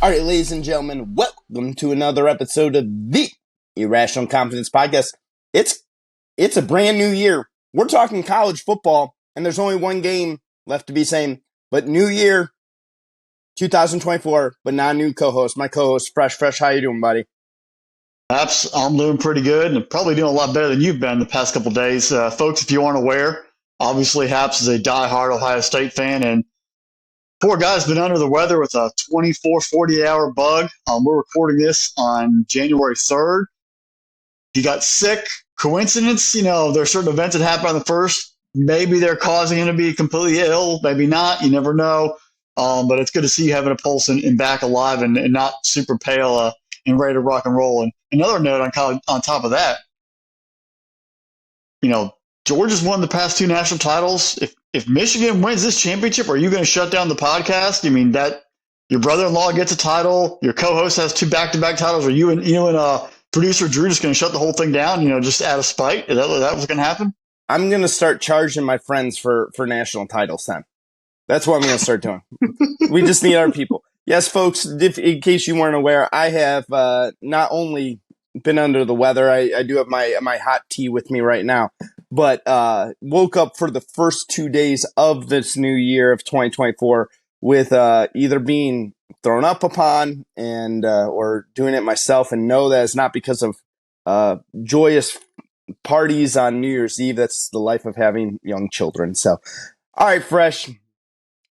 All right, ladies and gentlemen, welcome to another episode of the Irrational Confidence Podcast. It's a brand new year. We're talking college football, and there's only one game left to be same. But new year, 2024, but not a new co-host. My co-host, Fresh. How you doing, buddy? Perhaps I'm doing pretty good and probably doing a lot better than you've been the past couple of days. Folks, if you aren't aware, obviously Haps is a diehard Ohio State fan, and poor guy's been under the weather with a 48-hour bug. We're recording this on January 3rd. He got sick. Coincidence? There's certain events that happen on the 1st. Maybe they're causing him to be completely ill. Maybe not. You never know. But it's good to see you having a pulse and back alive and not super pale and ready to rock and roll. And another note on top of that, Georgia's won the past 2 national titles. If Michigan wins this championship, are you going to shut down the podcast? You mean that your brother-in-law gets a title, your co-host has 2 back-to-back titles, or you and producer Drew just going to shut the whole thing down? Just out of spite? Is that what's going to happen? I'm going to start charging my friends for national titles then. That's what I'm going to start doing. We just need our people. Yes, folks, in case you weren't aware, I have not only been under the weather, I do have my hot tea with me right now, but woke up for the first 2 days of this new year of 2024 with either being thrown up upon and or doing it myself, and know that it's not because of joyous parties on New Year's Eve. That's the life of having young children. So, all right, Fresh.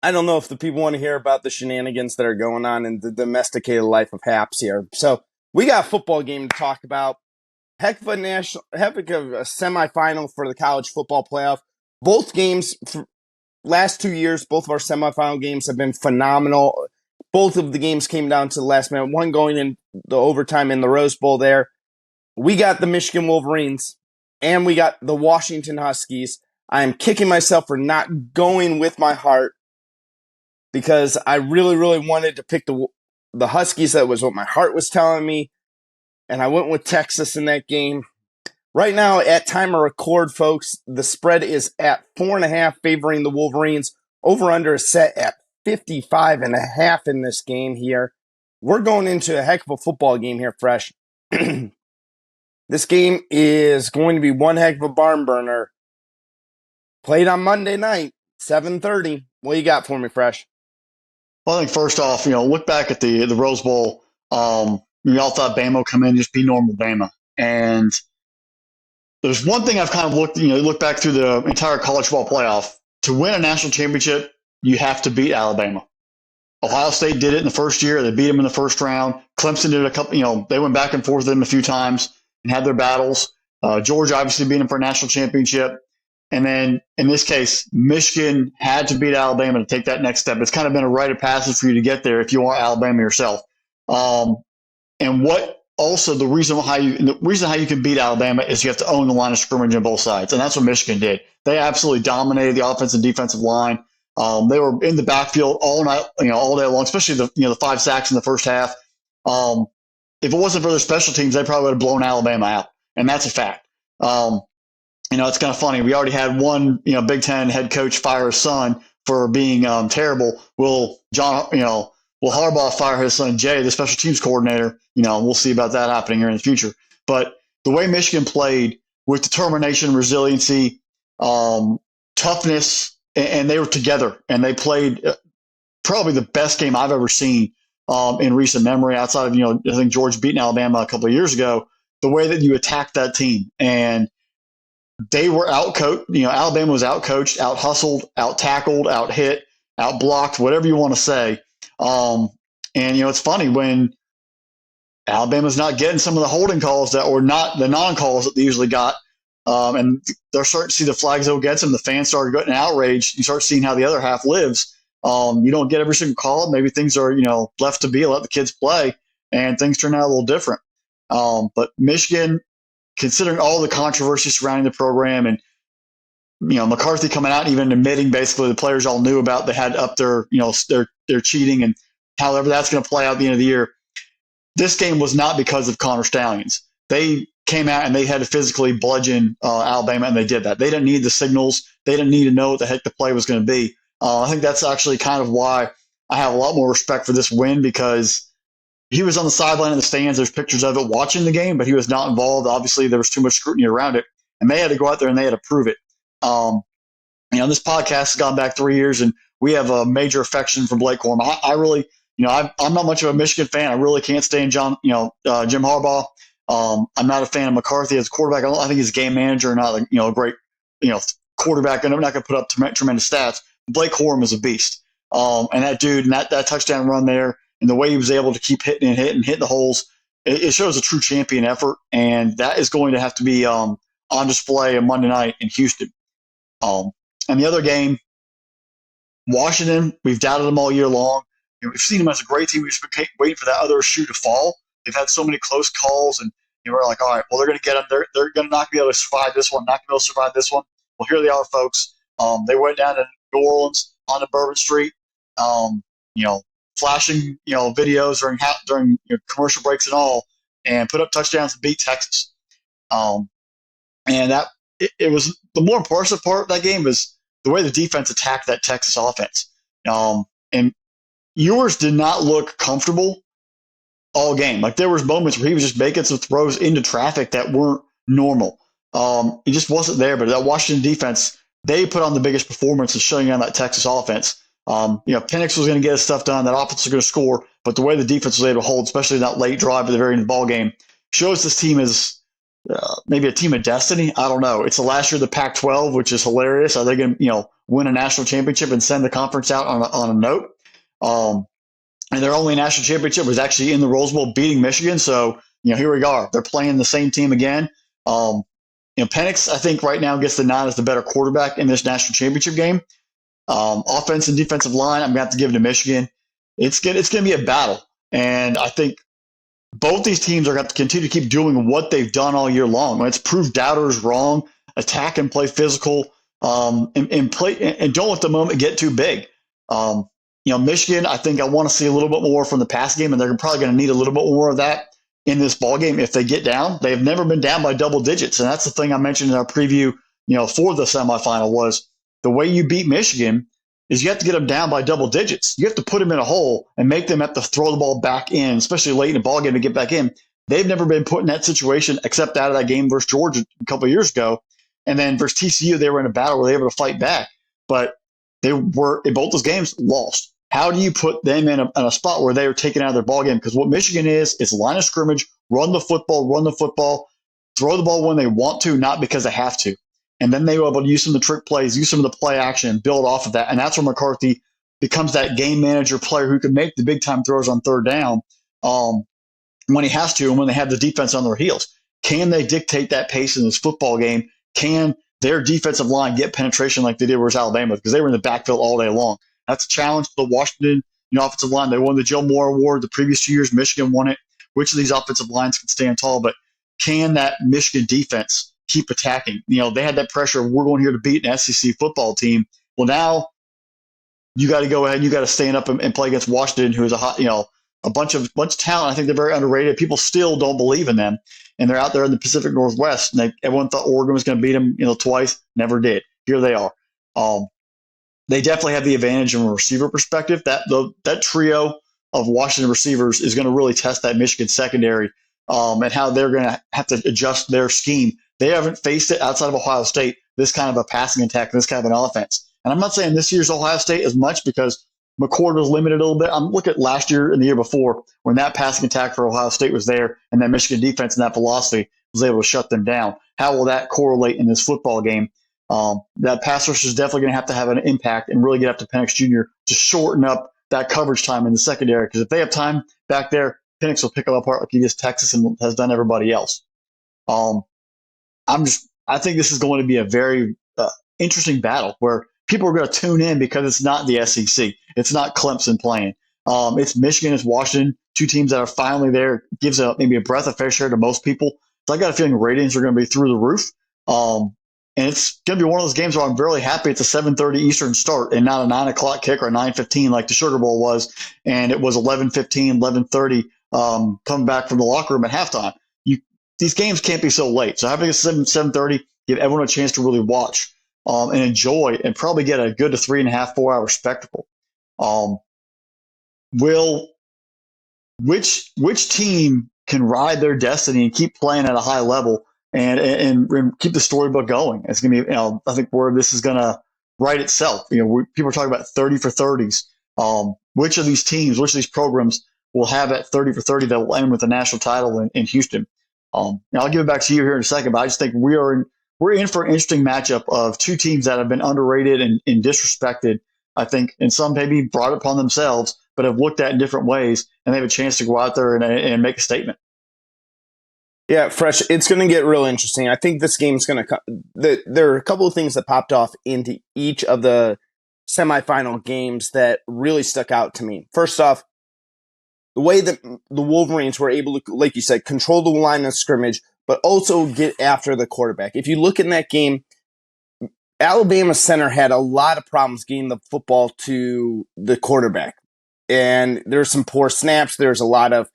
I don't know if the people want to hear about the shenanigans that are going on in the domesticated life of Haps here. So we got a football game to talk about. Heck of a semifinal for the college football playoff. Both games, last 2 years, both of our semifinal games have been phenomenal. Both of the games came down to the last minute. One going in the overtime in the Rose Bowl there. We got the Michigan Wolverines, and we got the Washington Huskies. I am kicking myself for not going with my heart, because I really, really wanted to pick the Huskies. That was what my heart was telling me. And I went with Texas in that game. Right now, at time of record, folks, the spread is at 4.5 favoring the Wolverines. Over-under is set at 55.5 in this game here. We're going into a heck of a football game here, Fresh. This game is going to be one heck of a barn burner. Played on Monday night, 7:30. What you got for me, Fresh? Well, I think first off, look back at the Rose Bowl. We all thought Bama would come in and just be normal Bama. And there's one thing I've kind of look back through the entire college football playoff. To win a national championship, you have to beat Alabama. Ohio State did it in the first year. They beat them in the first round. Clemson did it a couple, they went back and forth with them a few times and had their battles. Georgia obviously beat them for a national championship. And then in this case, Michigan had to beat Alabama to take that next step. It's kind of been a rite of passage for you to get there if you are Alabama yourself. And what also the reason how you can beat Alabama is you have to own the line of scrimmage on both sides, and that's what Michigan did. They absolutely dominated the offensive and defensive line. They were in the backfield all night, all day long, especially the 5 sacks in the first half. If it wasn't for their special teams, they probably would have blown Alabama out, and that's a fact. It's kind of funny. We already had one, Big Ten head coach fire his son for being terrible. Will Harbaugh fire his son Jay, the special teams coordinator? We'll see about that happening here in the future. But the way Michigan played with determination, resiliency, toughness, and they were together, and they played probably the best game I've ever seen in recent memory, outside of I think Georgia beating Alabama a couple of years ago. The way that you attacked that team, and they were out-coached. Alabama was out-coached, out-hustled, out-tackled, out-hit, out-blocked, whatever you want to say. It's funny when Alabama's not getting some of the holding calls or not the non-calls that they usually got, and they're starting to see the flags go against them. The fans started getting outraged. You start seeing how the other half lives. You don't get every single call. Maybe things are left to be, let the kids play, and things turn out a little different. But Michigan, considering all the controversy surrounding the program, and McCarthy coming out and even admitting basically the players all knew about, they had up their cheating, and however that's going to play out at the end of the year. This game was not because of Connor Stallions. They came out and they had to physically bludgeon Alabama, and they did that. They didn't need the signals. They didn't need to know what the heck the play was going to be. I think that's actually kind of why I have a lot more respect for this win, because he was on the sideline in the stands. There's pictures of it watching the game, but he was not involved. Obviously, there was too much scrutiny around it, and they had to go out there and they had to prove it. Um, this podcast has gone back 3 years, and we have a major affection for Blake Corum. I really, I'm not much of a Michigan fan. I really can't stand Jim Harbaugh. I'm not a fan of McCarthy as a quarterback. I think he's a game manager, not a great, quarterback. And I'm not going to put up tremendous stats. Blake Corum is a beast. And that dude, and that touchdown run there, and the way he was able to keep hitting and hitting the holes, it shows a true champion effort. And that is going to have to be on display on Monday night in Houston. And the other game, Washington, we've doubted them all year long. We've seen them as a great team. We've just been waiting for that other shoe to fall. They've had so many close calls, and we're like, all right, well, they're going to get them. They're going to not be able to survive this one, not going to be able to survive this one. Well, here they are, folks. They went down to New Orleans on the Bourbon Street, flashing, videos during commercial breaks and all, and put up touchdowns and beat Texas. And that it was the more impressive part of that game was the way the defense attacked that Texas offense. And Ewers did not look comfortable all game. Like there was moments where he was just making some throws into traffic that weren't normal. He just wasn't there. But that Washington defense, they put on the biggest performance in shutting down that Texas offense. Penix was going to get his stuff done. That offense was going to score. But the way the defense was able to hold, especially that late drive at the very end of the ball game, shows this team is maybe a team of destiny. I don't know. It's the last year of the Pac-12, which is hilarious. Are they going to win a national championship and send the conference out on a note? And their only national championship was actually in the Rose Bowl, beating Michigan. So here we are. They're playing the same team again. Penix, I think right now gets the nod as the better quarterback in this national championship game. Offense and defensive line, I'm going to have to give it to Michigan. It's going to be a battle, and I think both these teams are going to continue to keep doing what they've done all year long. Let's prove doubters wrong, attack and play physical, and play and don't let the moment get too big. Michigan, I think I want to see a little bit more from the pass game, and they're probably going to need a little bit more of that in this ball game if they get down. They've never been down by double digits, and that's the thing I mentioned in our preview. For the semifinal was the way you beat Michigan is you have to get them down by double digits. You have to put them in a hole and make them have to throw the ball back in, especially late in the ball game to get back in. They've never been put in that situation except out of that game versus Georgia a couple of years ago. And then versus TCU, they were in a battle where they were able to fight back. But they were, in both those games, lost. How do you put them in a spot where they are taken out of their ball game? Because what Michigan is line of scrimmage, run the football, throw the ball when they want to, not because they have to. And then they were able to use some of the trick plays, use some of the play action, and build off of that. And that's where McCarthy becomes that game manager player who can make the big time throws on third down when he has to and when they have the defense on their heels. Can they dictate that pace in this football game? Can their defensive line get penetration like they did versus Alabama? Because they were in the backfield all day long. That's a challenge to the Washington offensive line. They won the Joe Moore Award the previous 2 years. Michigan won it. Which of these offensive lines can stand tall? But can that Michigan defense keep attacking? They had that pressure. We're going here to beat an SEC football team. Well, now you got to go ahead. You got to stand up and play against Washington, who is a bunch of talent. I think they're very underrated. People still don't believe in them, and they're out there in the Pacific Northwest. And everyone thought Oregon was going to beat them, twice. Never did. Here they are. They definitely have the advantage from a receiver perspective. That trio of Washington receivers is going to really test that Michigan secondary and how they're going to have to adjust their scheme. They haven't faced it outside of Ohio State, this kind of a passing attack, this kind of an offense. And I'm not saying this year's Ohio State as much because McCord was limited a little bit. I'm looking at last year and the year before when that passing attack for Ohio State was there and that Michigan defense and that philosophy was able to shut them down. How will that correlate in this football game? That pass rush is definitely going to have an impact and really get up to Penix Jr. to shorten up that coverage time in the secondary. Because if they have time back there, Penix will pick them apart like he does Texas and has done everybody else. I think this is going to be a very interesting battle where people are going to tune in because it's not the SEC. It's not Clemson playing. It's Michigan, it's Washington, two teams that are finally there. It gives maybe a breath of fresh air to most people. So I got a feeling ratings are going to be through the roof. And it's going to be one of those games where I'm really happy it's a 7:30 Eastern start and not a 9 o'clock kick or a 9:15 like the Sugar Bowl was. And it was 11:15, 11:30 coming back from the locker room at halftime. These games can't be so late. So having a 7:30, give everyone a chance to really watch and enjoy and probably get a good 3.5, 4 hour spectacle. Will which team can ride their destiny and keep playing at a high level and keep the storybook going. It's going to be, I think where this is going to write itself. People are talking about 30 for 30s. Which of these teams, which of these programs will have that 30 for 30 that will end with a national title in Houston? I'll give it back to you here in a second, but I just think we're in for an interesting matchup of two teams that have been underrated and disrespected, I think, and some maybe brought it upon themselves, but have looked at in different ways, and they have a chance to go out there and make a statement. Yeah, Fresh, it's going to get real interesting. I think this game's going to come. There are a couple of things that popped off into each of the semifinal games that really stuck out to me. First off, the way that the Wolverines were able to, like you said, control the line of scrimmage, but also get after the quarterback. If you look in that game, Alabama center had a lot of problems getting the football to the quarterback. And there's some poor snaps. There's a lot of,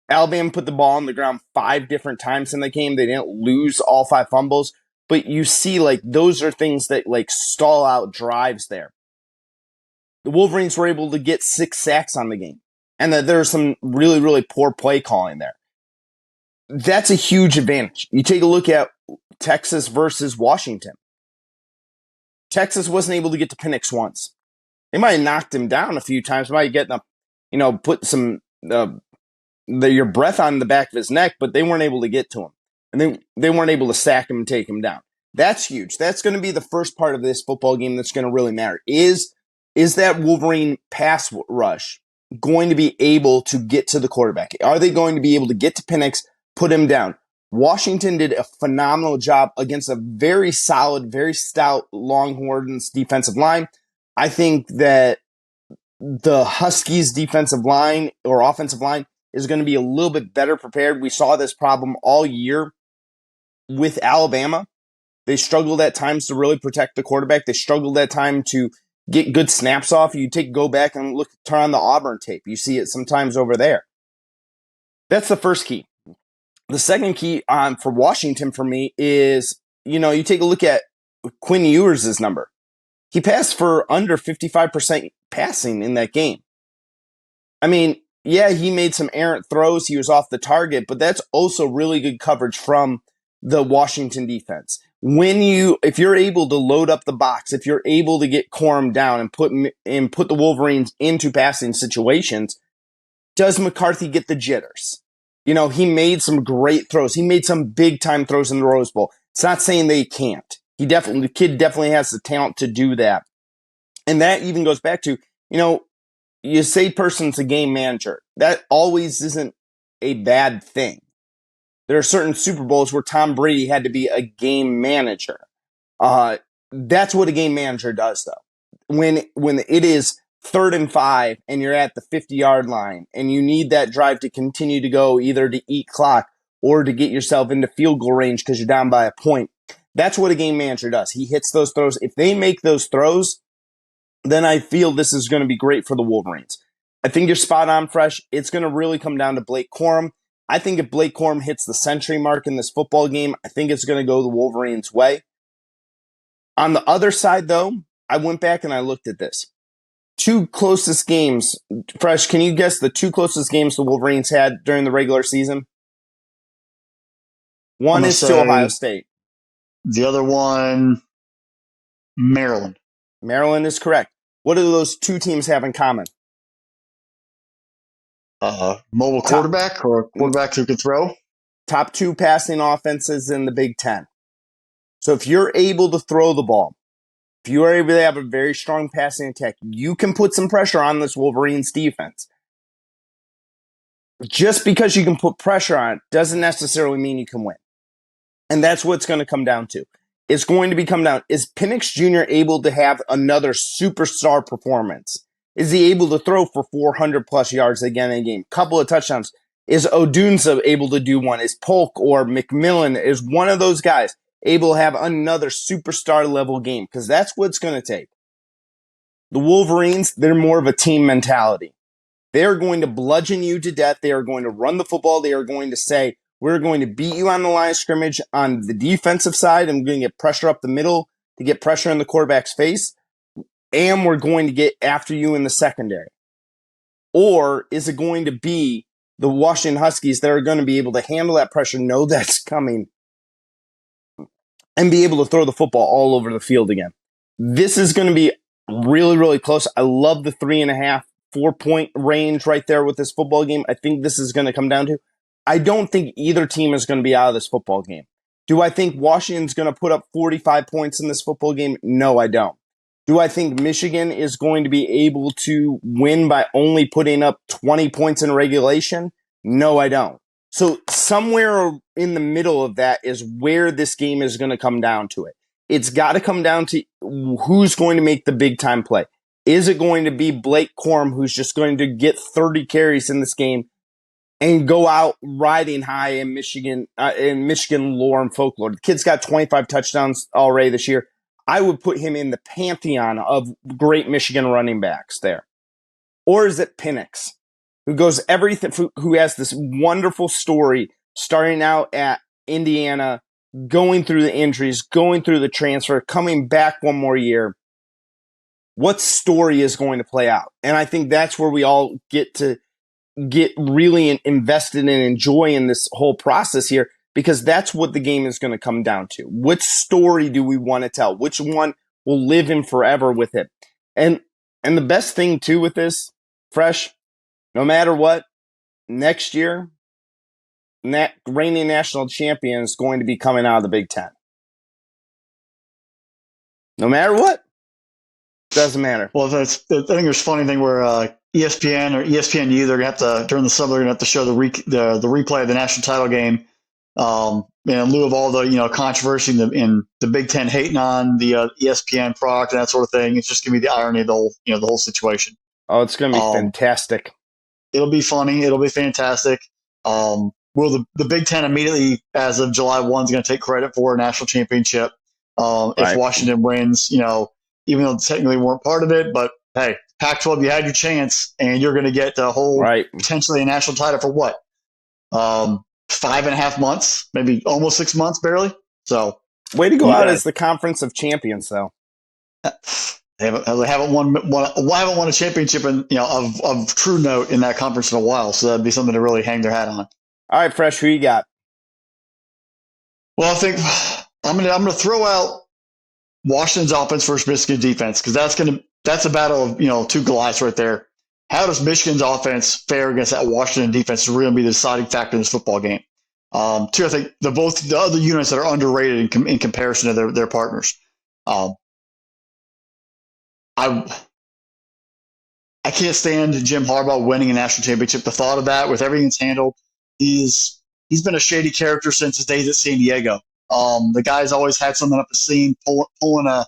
Alabama put the ball on the ground 5 different times in the game. They didn't lose all 5 fumbles. But you see, those are things that, stall out drives there. The Wolverines were able to get 6 sacks on the game. And that there's some really, really poor play calling there. That's a huge advantage. You take a look at Texas versus Washington. Texas wasn't able to get to Penix once. They might have knocked him down a few times, might get put some your breath on the back of his neck, but they weren't able to get to him. And they weren't able to sack him and take him down. That's huge. That's going to be the first part of this football game that's going to really matter. Is that Wolverine pass rush going to be able to get to the quarterback? Are they going to be able to get to Penix, put him down? Washington did a phenomenal job against a very solid, very stout Longhorns defensive line. I think that the Huskies defensive line or offensive line is going to be a little bit better prepared. We saw this problem all year with Alabama. They struggled at times to really protect the quarterback. They struggled at times to get good snaps off. You go back and turn on the Auburn tape. You see it sometimes over there. That's the first key. The second key for Washington for me is, you take a look at Quinn Ewers' number. He passed for under 55% passing in that game. I mean, yeah, he made some errant throws. He was off the target, but that's also really good coverage from the Washington defense. If you're able to load up the box, if you're able to get Corum down and put the Wolverines into passing situations, does McCarthy get the jitters? He made some great throws. He made some big time throws in the Rose Bowl. It's not saying they can't. The kid definitely has the talent to do that. And that even goes back to, you say person's a game manager. That always isn't a bad thing. There are certain Super Bowls where Tom Brady had to be a game manager. That's what a game manager does, though. When it is 3rd and 5 and you're at the 50-yard line and you need that drive to continue to go, either to eat clock or to get yourself into field goal range because you're down by a point. That's what a game manager does. He hits those throws. If they make those throws, then I feel this is going to be great for the Wolverines. I think you're spot on, Fresh. It's going to really come down to Blake Corum. I think if Blake Corum hits the century mark in this football game, I think it's going to go the Wolverines' way. On the other side, though, I went back and I looked at this. 2 closest games. Fresh, can you guess the 2 closest games the Wolverines had during the regular season? One is to Ohio State. The other one, Maryland. Maryland is correct. What do those 2 teams have in common? Mobile quarterback or a quarterback who can throw. Top 2 passing offenses in the Big Ten. So if you're able to throw the ball, if you are able to have a very strong passing attack, you can put some pressure on this Wolverines defense. Just because you can put pressure on it doesn't necessarily mean you can win. And that's what it's going to come down to. It's going to come down, is Penix Jr. able to have another superstar performance? Is he able to throw for 400 plus yards again in a game? Couple of touchdowns. Is Odunze able to do one? Is Polk or McMillan, is one of those guys able to have another superstar level game? Because that's what it's going to take. The Wolverines, they're more of a team mentality. They are going to bludgeon you to death. They are going to run the football. They are going to say, we're going to beat you on the line of scrimmage on the defensive side. And we're going to get pressure up the middle to get pressure in the quarterback's face. And we're going to get after you in the secondary. Or is it going to be the Washington Huskies that are going to be able to handle that pressure, know that's coming, and be able to throw the football all over the field again? This is going to be really, really close. I love the 3.5, 4-point range right there with this football game. I think this is going to come down to. I don't think either team is going to be out of this football game. Do I think Washington's going to put up 45 points in this football game? No, I don't. Do I think Michigan is going to be able to win by only putting up 20 points in regulation? No, I don't. So somewhere in the middle of that is where this game is going to come down to it. It's got to come down to who's going to make the big time play. Is it going to be Blake Corum, who's just going to get 30 carries in this game and go out riding high in Michigan lore and folklore? The kid's got 25 touchdowns already this year. I would put him in the pantheon of great Michigan running backs there. Or is it Penix, who has this wonderful story starting out at Indiana, going through the injuries, going through the transfer, coming back one more year? What story is going to play out? And I think that's where we all get really invested in enjoying this whole process here, because that's what the game is going to come down to. Which story do we want to tell? Which one will live in forever with it? And the best thing too with this, Fresh, no matter what, next year, reigning national champion is going to be coming out of the Big Ten. No matter what, doesn't matter. Well, I think there's a funny thing where ESPN or ESPNU, they're going to have to, during the summer, they're going to have to show the replay of the national title game. In lieu of all the controversy in the Big Ten hating on the ESPN product and that sort of thing, it's just going to be the irony of the whole situation. Oh, it's going to be fantastic. It'll be funny. It'll be fantastic. Will the Big Ten immediately, as of July 1, is going to take credit for a national championship if Washington wins? Even though technically weren't part of it, but hey, Pac-12, you had your chance, and you're going to get the whole potentially a national title for what? 5.5 months, maybe almost 6 months, barely. So, way to go out as the conference of champions, though. They haven't won a championship of true note in that conference in a while. So that'd be something to really hang their hat on. All right, Fresh, who you got? Well, I think I'm gonna throw out Washington's offense versus Michigan defense, because that's a battle of two Goliaths right there. How does Michigan's offense fare against that Washington defense is really going to be the deciding factor in this football game. Two, I think both the other units that are underrated in comparison to their partners. I can't stand Jim Harbaugh winning a national championship. The thought of that, with everything it's handled, he's been a shady character since his days at San Diego. The guy's always had something up the seam, pulling a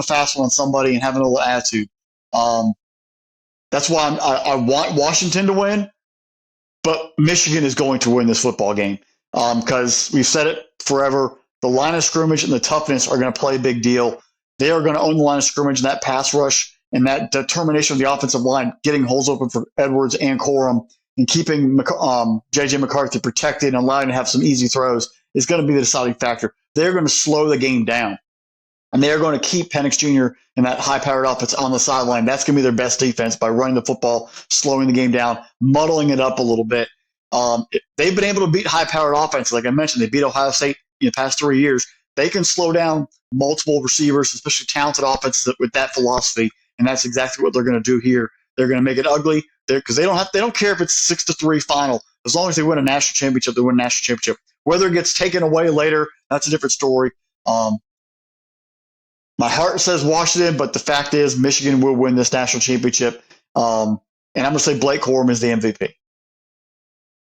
fast one on somebody and having a little attitude. That's why I want Washington to win, but Michigan is going to win this football game because we've said it forever. The line of scrimmage and the toughness are going to play a big deal. They are going to own the line of scrimmage and that pass rush and that determination of the offensive line, getting holes open for Edwards and Corum and keeping J.J. McCarthy protected and allowing him to have some easy throws is going to be the deciding factor. They're going to slow the game down. And they're going to keep Penix Jr. and that high-powered offense on the sideline. That's going to be their best defense, by running the football, slowing the game down, muddling it up a little bit. They've been able to beat high-powered offense. Like I mentioned, they beat Ohio State in the past 3 years. They can slow down multiple receivers, especially talented offenses with that philosophy, and that's exactly what they're going to do here. They're going to make it ugly because they don't care if it's 6-3 final. As long as they win a national championship, they win a national championship. Whether it gets taken away later, that's a different story. My heart says Washington, but the fact is Michigan will win this national championship. And I'm going to say Blake Corum is the MVP.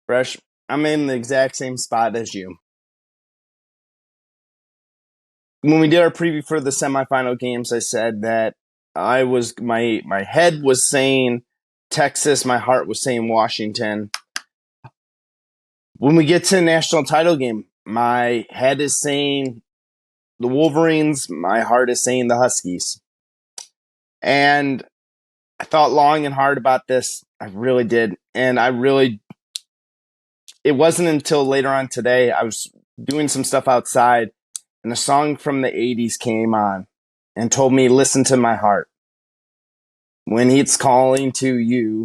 Fresh, I'm in the exact same spot as you. When we did our preview for the semifinal games, I said that my head was saying Texas, my heart was saying Washington. When we get to the national title game, my head is saying the Wolverines, my heart is saying the Huskies. And I thought long and hard about this. I really did. And it wasn't until later on today, I was doing some stuff outside, and a song from the 80s came on and told me, listen to my heart. When it's calling to you,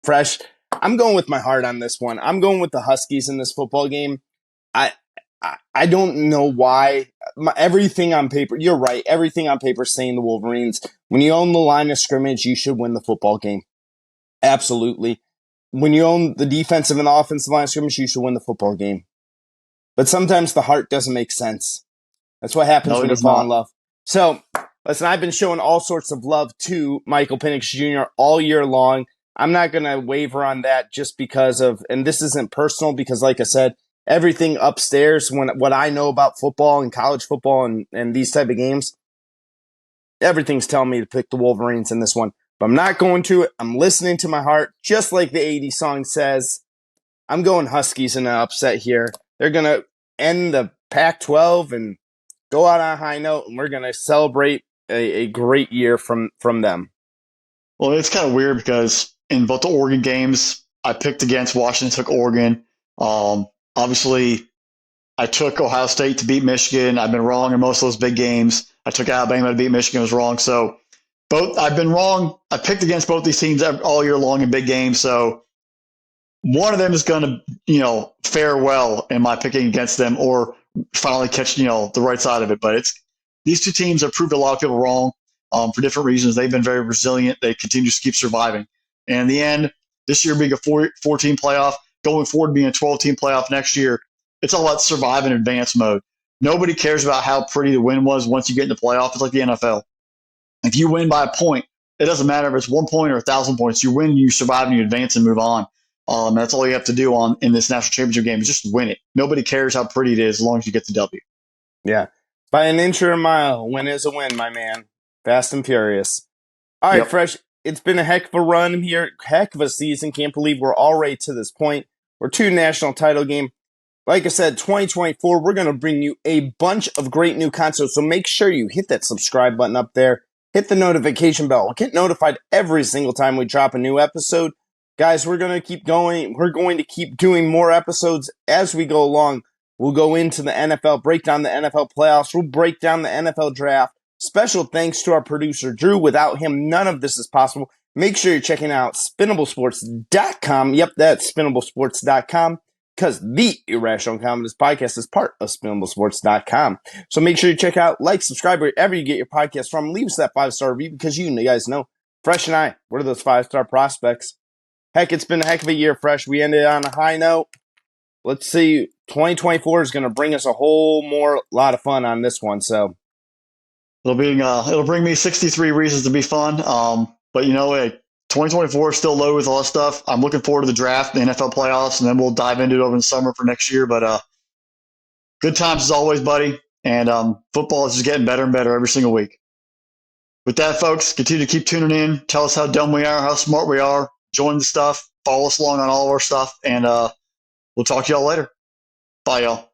Fresh. I'm going with my heart on this one. I'm going with the Huskies in this football game. I I don't know why. Everything on paper, you're right. Everything on paper is saying the Wolverines. When you own the line of scrimmage, you should win the football game. Absolutely. When you own the defensive and the offensive line of scrimmage, you should win the football game. But sometimes the heart doesn't make sense. That's what happens No, it when you does fall in not. love. So, listen, I've been showing all sorts of love to Michael Penix Jr. all year long. I'm not going to waver on that just because of, and this isn't personal because, like I said, everything upstairs, what I know about football and college football and these type of games, everything's telling me to pick the Wolverines in this one. But I'm not going to it. I'm listening to my heart, just like the 80s song says. I'm going Huskies in an upset here. They're going to end the Pac-12 and go out on a high note, and we're going to celebrate a great year from them. Well, it's kind of weird because in both the Oregon games, I picked against Washington, took Oregon. Obviously, I took Ohio State to beat Michigan. I've been wrong in most of those big games. I took Alabama to beat Michigan. I was wrong. So both I've been wrong. I picked against both these teams all year long in big games. So one of them is going to, fare well in my picking against them or finally catch, the right side of it. But these two teams have proved a lot of people wrong for different reasons. They've been very resilient. They continue to keep surviving. And in the end, this year being a 14 playoff, going forward being a 12-team playoff next year, it's all about survive in advance mode. Nobody cares about how pretty the win was once you get in the playoff. It's like the NFL. If you win by a point, it doesn't matter if it's 1 point or 1,000 points. You win, you survive, and you advance and move on. That's all you have to do in this national championship game is just win it. Nobody cares how pretty it is as long as you get the W. Yeah. By an inch or a mile, win is a win, my man. Fast and furious. All right, Yep. Fresh. It's been a heck of a run here. Heck of a season. Can't believe we're already to this point. We're to national title game. Like I said, 2024, we're going to bring you a bunch of great new content. So make sure you hit that subscribe button up there. Hit the notification bell. Get notified every single time we drop a new episode. Guys, we're going to keep going. We're going to keep doing more episodes as we go along. We'll go into the NFL, break down the NFL playoffs. We'll break down the NFL draft. Special thanks to our producer, Drew. Without him, none of this is possible. Make sure you're checking out spinablesports.com. Yep, that's spinablesports.com. Because the Irrational Confidence Podcast is part of spinablesports.com. So make sure you check out, like, subscribe wherever you get your podcast from. Leave us that 5-star review because you guys know, Fresh and I, we're those 5-star prospects. Heck, it's been a heck of a year, Fresh. We ended on a high note. Let's see. 2024 is going to bring us a lot of fun on this one. So It'll bring me 63 reasons to be fun. But 2024 is still loaded with a lot of stuff. I'm looking forward to the draft, the NFL playoffs, and then we'll dive into it over the summer for next year. But good times as always, buddy. And football is just getting better and better every single week. With that, folks, continue to keep tuning in. Tell us how dumb we are, how smart we are. Join the stuff. Follow us along on all of our stuff. And we'll talk to y'all later. Bye, y'all.